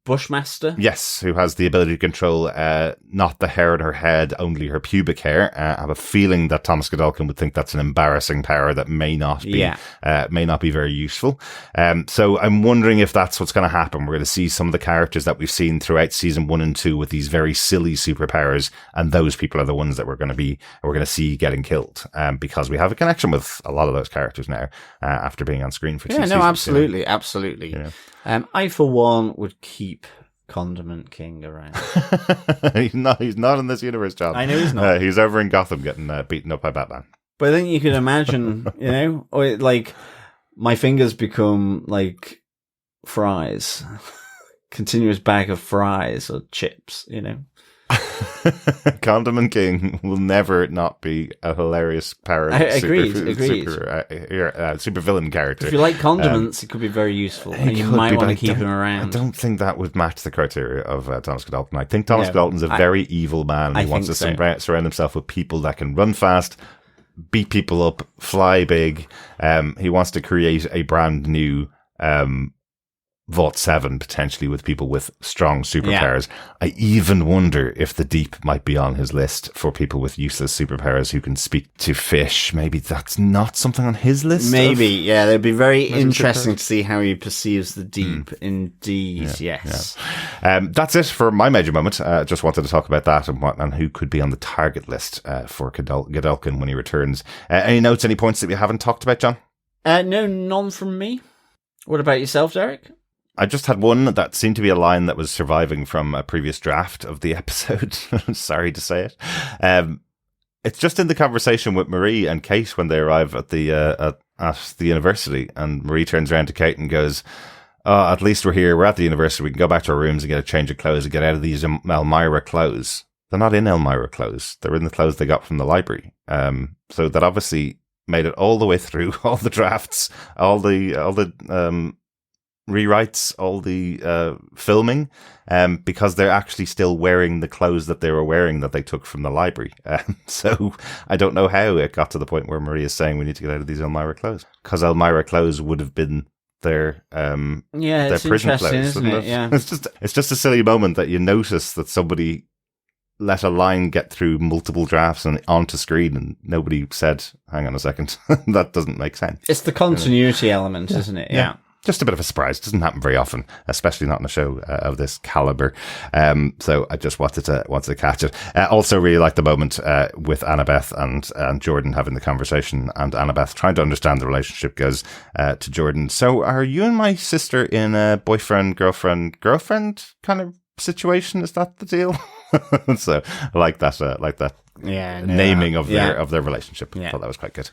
Bushmaster. Yes, who has the ability to control not the hair on her head, only her pubic hair. I have a feeling that Thomas Godolkin would think that's an embarrassing power that may not be very useful. So I'm wondering if that's what's going to happen. We're going to see some of the characters that we've seen throughout season 1 and 2 with these very silly superpowers, and those people are the ones that we're going to see getting killed, because we have a connection with a lot of those characters now after being on screen for 2 seasons. Absolutely, absolutely. Yeah. I, for one, would keep Condiment King around. He's not in this universe, John. I know he's not. He's over in Gotham getting beaten up by Batman. But then you can imagine, or like my fingers become like fries, continuous bag of fries or chips, Condiment King will never not be a hilarious super villain character. If you like condiments, it could be very useful, and you might want to keep him around. I don't think that would match the criteria of Thomas Godolkin. I think Thomas Godolkin's a very evil man who wants to surround himself with people that can run fast, beat people up, fly big. He wants to create a brand new Vault 7, potentially, with people with strong superpowers. I even wonder if the Deep might be on his list for people with useless superpowers who can speak to fish. Maybe that's not something on his list. Maybe, it'd be very interesting to see how he perceives the Deep. Indeed, yes. Yeah. That's it for my major moment. Just wanted to talk about that and who could be on the target list for Godolkin when he returns. Any notes, any points that we haven't talked about, John? No, none from me. What about yourself, Derek? I just had one that seemed to be a line that was surviving from a previous draft of the episode. Sorry to say it. It's just in the conversation with Marie and Cate when they arrive at the university, and Marie turns around to Cate and goes, "Oh, at least we're here. We're at the university. We can go back to our rooms and get a change of clothes and get out of these Elmira clothes." They're not in Elmira clothes. They're in the clothes they got from the library. So that obviously made it all the way through all the drafts, all the rewrites, all the filming, because they're actually still wearing the clothes that they were wearing that they took from the library. So I don't know how it got to the point where Marie is saying we need to get out of these Elmira clothes, because Elmira clothes would have been their prison clothes, isn't it? Yeah, it's just a silly moment that you notice that somebody let a line get through multiple drafts and onto screen, and nobody said, "Hang on a second, that doesn't make sense." It's the continuity element, isn't it? Yeah. Just a bit of a surprise. It doesn't happen very often, especially not in a show of this caliber. So I just wanted to catch it. Also really like the moment with Annabeth and Jordan having the conversation, and Annabeth trying to understand the relationship goes to Jordan, "So are you and my sister in a boyfriend, girlfriend kind of situation? Is that the deal?" So I like that naming of their relationship. I thought that was quite good.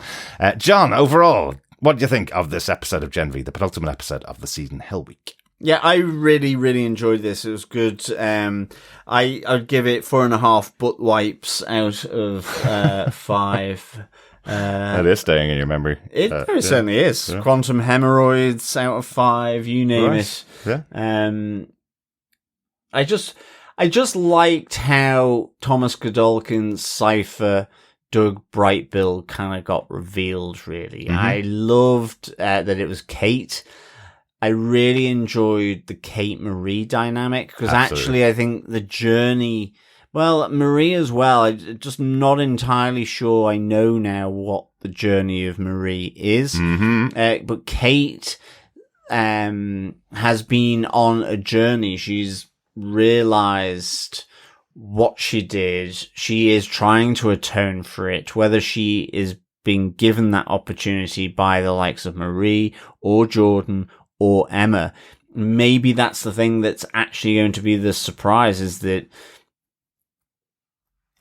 John, overall, what do you think of this episode of Gen V, the penultimate episode of the season, Hell Week? Yeah, I really, really enjoyed this. It was good. I'd give it 4.5 butt wipes out of 5. That is staying in your memory. It certainly is. Yeah. Quantum hemorrhoids out of 5. You name it. Yeah. I just liked how Thomas Godolkin's Cipher, Doug Brightbill kind of got revealed, really. Mm-hmm. I loved that it was Cate. I really enjoyed the Cate-Marie dynamic, because actually I think the journey... Well, Marie as well. I'm just not entirely sure I know now what the journey of Marie is. Mm-hmm. But Cate has been on a journey. She's realized what she did. She is trying to atone for it, whether she is being given that opportunity by the likes of Marie or Jordan or Emma. Maybe that's the thing that's actually going to be the surprise, is that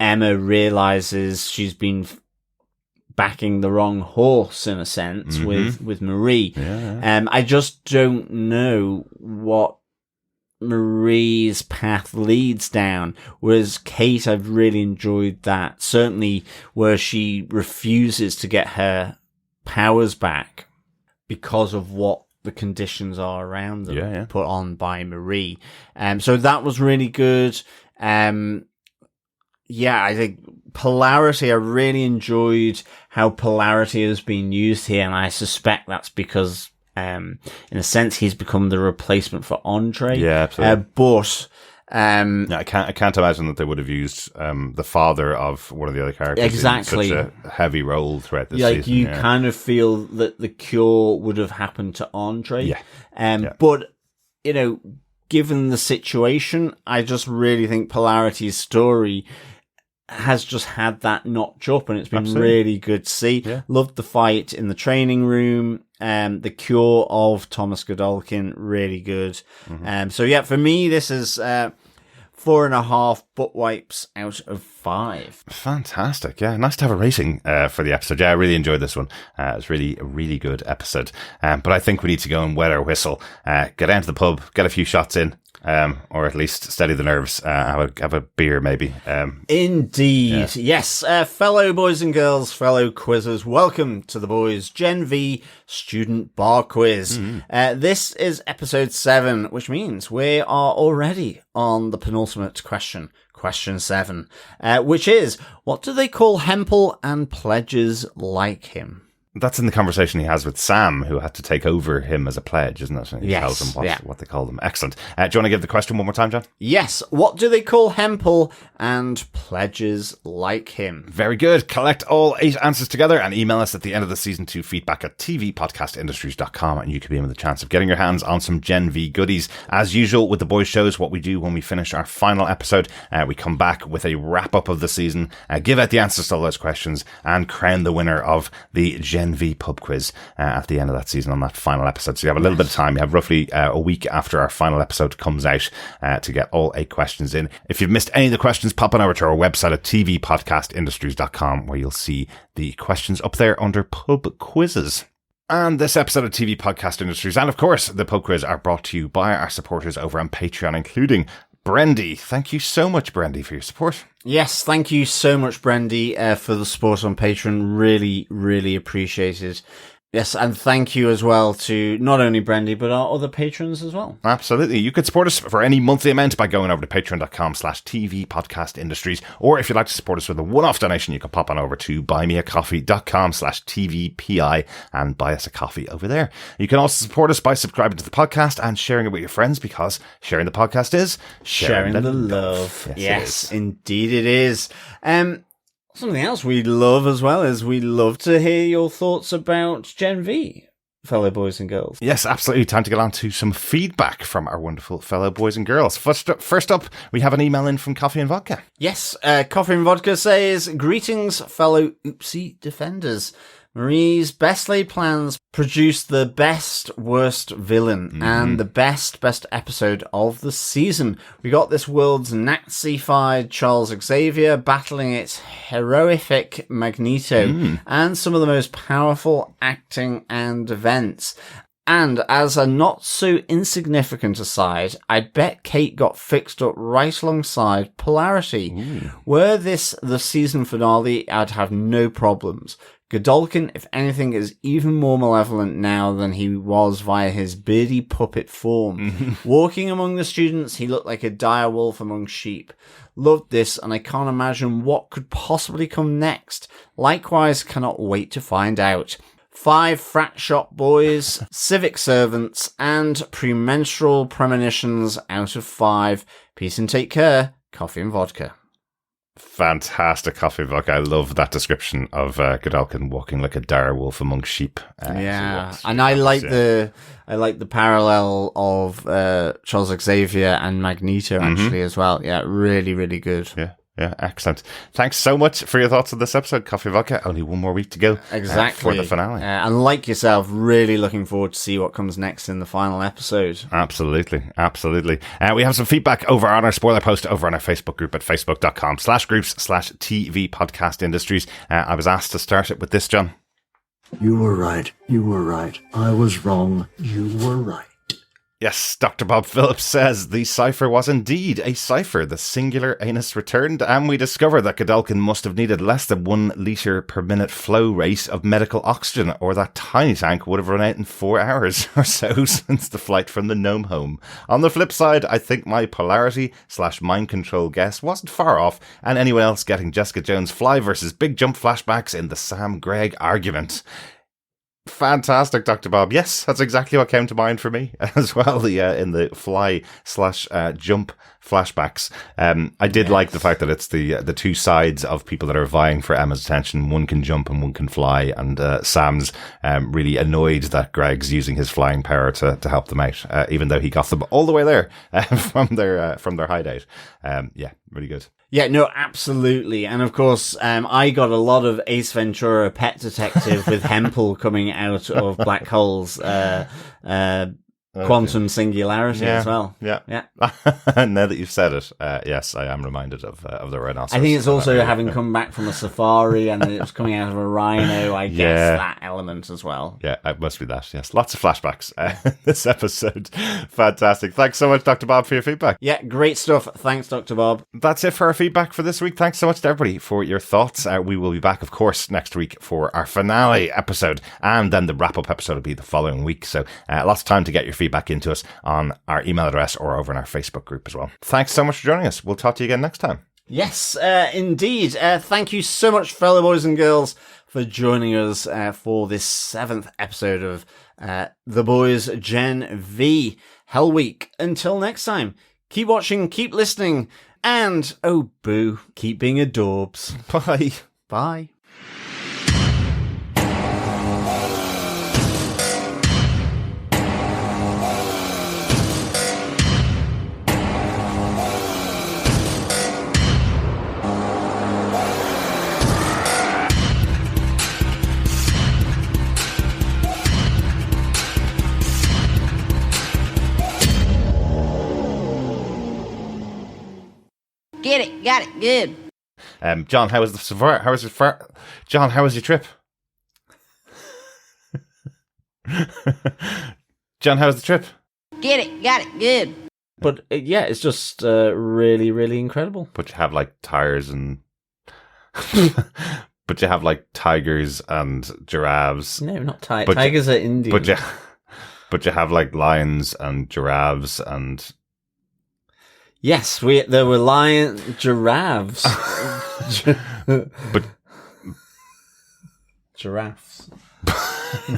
Emma realizes she's been backing the wrong horse, in a sense, with Marie. Yeah. I just don't know what Marie's path leads down, whereas Cate, I've really enjoyed that, certainly where she refuses to get her powers back because of what the conditions are around them put on by Marie. So that was really good. I think Polarity, I really enjoyed how Polarity has been used here, and I suspect that's because in a sense, he's become the replacement for Andre. Yeah, absolutely. I can't imagine that they would have used the father of one of the other characters exactly in such a heavy role throughout the like season. You kind of feel that the cure would have happened to Andre. But given the situation, I just really think Polarity's story has just had that notch up, and it's been really good to see. Loved the fight in the training room. The cure of Thomas Godolkin, really good. For me, this is 4.5 butt wipes out of 5. Fantastic. Yeah, nice to have a rating for the episode. Yeah, I really enjoyed this one. It was really a really good episode. But I think we need to go and wet our whistle, get down to the pub, get a few shots in, or at least steady the nerves, have a beer maybe. Indeed. Yes. Fellow boys and girls, fellow quizzers, welcome to the Boys Gen V Student Bar Quiz. This is episode 7, which means we are already on the penultimate question. Question 7, which is, what do they call Hempel and pledges like him? That's in the conversation he has with Sam, who had to take over him as a pledge, isn't it? And he yes, tells him what they call them. Excellent. Do you want to give the question one more time, John? Yes. What do they call Hempel and pledges like him? Very good. Collect all 8 answers together and email us at the end of the season 2 feedback at tvpodcastindustries.com, and you could be in with a chance of getting your hands on some Gen V goodies. As usual with the boys shows, what we do when we finish our final episode, we come back with a wrap up of the season, give out the answers to all those questions, and crown the winner of the Gen V pub quiz at the end of that season on that final episode. So you have a little bit of time. You have roughly a week after our final episode comes out to get all 8 questions in. If you've missed any of the questions, pop on over to our website at tvpodcastindustries.com, where you'll see the questions up there under pub quizzes. And this episode of TV Podcast Industries, and of course the pub quiz, are brought to you by our supporters over on Patreon, including Brendy. Thank you so much, Brendy, for your support. Yes, thank you so much, Brendy, for the support on Patreon. Really, really appreciated. Yes, and thank you as well to not only Brendy, but our other patrons as well. Absolutely. You could support us for any monthly amount by going over to patreon.com/tvpodcastindustries. Or if you'd like to support us with a one-off donation, you can pop on over to buymeacoffee.com/tvpi and buy us a coffee over there. You can also support us by subscribing to the podcast and sharing it with your friends, because sharing the podcast is sharing the love. Yes, indeed it is. Something else we love as well is we love to hear your thoughts about Gen V, fellow boys and girls. Yes, absolutely. Time to get on to some feedback from our wonderful fellow boys and girls. First up, we have an email in from Coffee and Vodka. Yes, Coffee and Vodka says, greetings, fellow Oopsie defenders. Marie's best laid plans produced the best worst villain and the best episode of the season. We got this world's Nazi-fied Charles Xavier battling its heroific Magneto and some of the most powerful acting and events. And as a not so insignificant aside, I bet Cate got fixed up right alongside Polarity. Were this the season finale, I'd have no problems. Godolkin, if anything, is even more malevolent now than he was via his beardy puppet form. Walking among the students, he looked like a dire wolf among sheep. Loved this, and I can't imagine what could possibly come next. Likewise, cannot wait to find out. 5 frat shop boys, civic servants, and premenstrual premonitions out of 5. Peace and take care. Coffee and Vodka. Fantastic Coffee Vodka. I love that description of Godolkin walking like a dire wolf among sheep. And I like the parallel of Charles Xavier and Magneto actually as well. Yeah, really, really good. Yeah, excellent. Thanks so much for your thoughts on this episode, Coffee Vodka. Only one more week to go for the finale. And like yourself, really looking forward to see what comes next in the final episode. Absolutely. We have some feedback over on our spoiler post over on our Facebook group at facebook.com/groups/TV Podcast Industries. I was asked to start it with this, John. You were right. I was wrong. You were right. Yes, Dr. Bob Phillips says the Cipher was indeed a cipher. The singular anus returned, and we discover that Godolkin must have needed less than 1 litre per minute flow rate of medical oxygen, or that tiny tank would have run out in 4 hours or so since the flight from the gnome home. On the flip side, I think my Polarity/mind control guess wasn't far off, and anyone else getting Jessica Jones' fly versus big jump flashbacks in the Sam Gregg argument. Fantastic, Dr. Bob. Yes, that's exactly what came to mind for me as well. The in the fly/jump flashbacks. I did like the fact that it's the two sides of people that are vying for Emma's attention. One can jump and one can fly, and Sam's really annoyed that Greg's using his flying power to help them out, even though he got them all the way there from their hideout. Yeah, really good. Yeah, no, absolutely. And of course, I got a lot of Ace Ventura Pet Detective with Hempel coming out of black holes, quantum singularity as well. Yeah. Now that you've said it, yes, I am reminded of the rhinoceros. I think it's also having come back from a safari and it was coming out of a rhino. I guess that element as well. Yeah, it must be that. Yes, lots of flashbacks this episode. Fantastic. Thanks so much, Dr. Bob, for your feedback. Yeah, great stuff. Thanks, Dr. Bob. That's it for our feedback for this week. Thanks so much to everybody for your thoughts. We will be back, of course, next week for our finale episode, and then the wrap-up episode will be the following week. So lots of time to get your feedback into us on our email address or over in our Facebook group as well. Thanks so much for joining us. We'll talk to you again next time. Yes, indeed. Thank you so much, fellow boys and girls, for joining us for this 7th episode of The Boys Gen V Hell Week. Until next time, keep watching, keep listening, and, oh boo, keep being adorbs. Bye. Bye. Get it, got it, good. John, how was the safari? John, how was your trip? John, how was the trip? Get it, got it, good. But yeah, it's just really, really incredible. But you have like tires and... but you have like tigers and giraffes. No, not tigers. Tigers are Indian. But you have like lions and giraffes and... Yes, there were giraffes. But giraffes.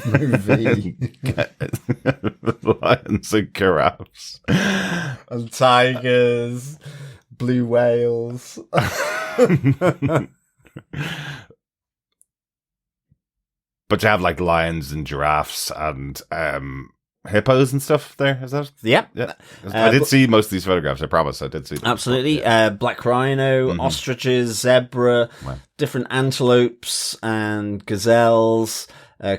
Movie. Lions and giraffes. And tigers, blue whales. But you have like lions and giraffes and hippos and stuff there, is that? Yep. Yeah. I did see most of these photographs, I promise. I did see them. Absolutely. Black rhino, ostriches, zebra, different antelopes and gazelles,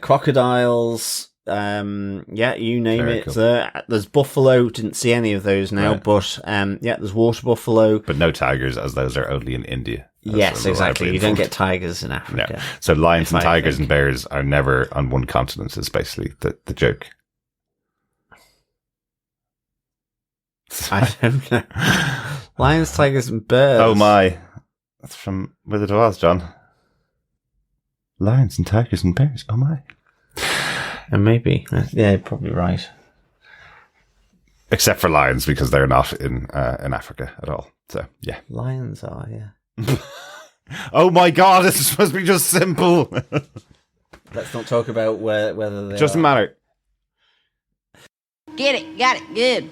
crocodiles. You name Very it. cool. There's buffalo. Didn't see any of those now, but there's water buffalo. But no tigers, as those are only in India. Yes, exactly. You don't get tigers in Africa. No. So lions and tigers and bears are never on one continent, is basically the joke. I don't know. Lions, tigers, and birds. Oh my. That's from Wizard of Oz, John. Lions and tigers and bears. Oh my. And maybe. Yeah, you're probably right. Except for lions, because they're not in Africa at all. So, yeah. Lions are, yeah. Oh my god, it's supposed to be just simple. Let's not talk about whether they Doesn't matter. Get it, got it, good.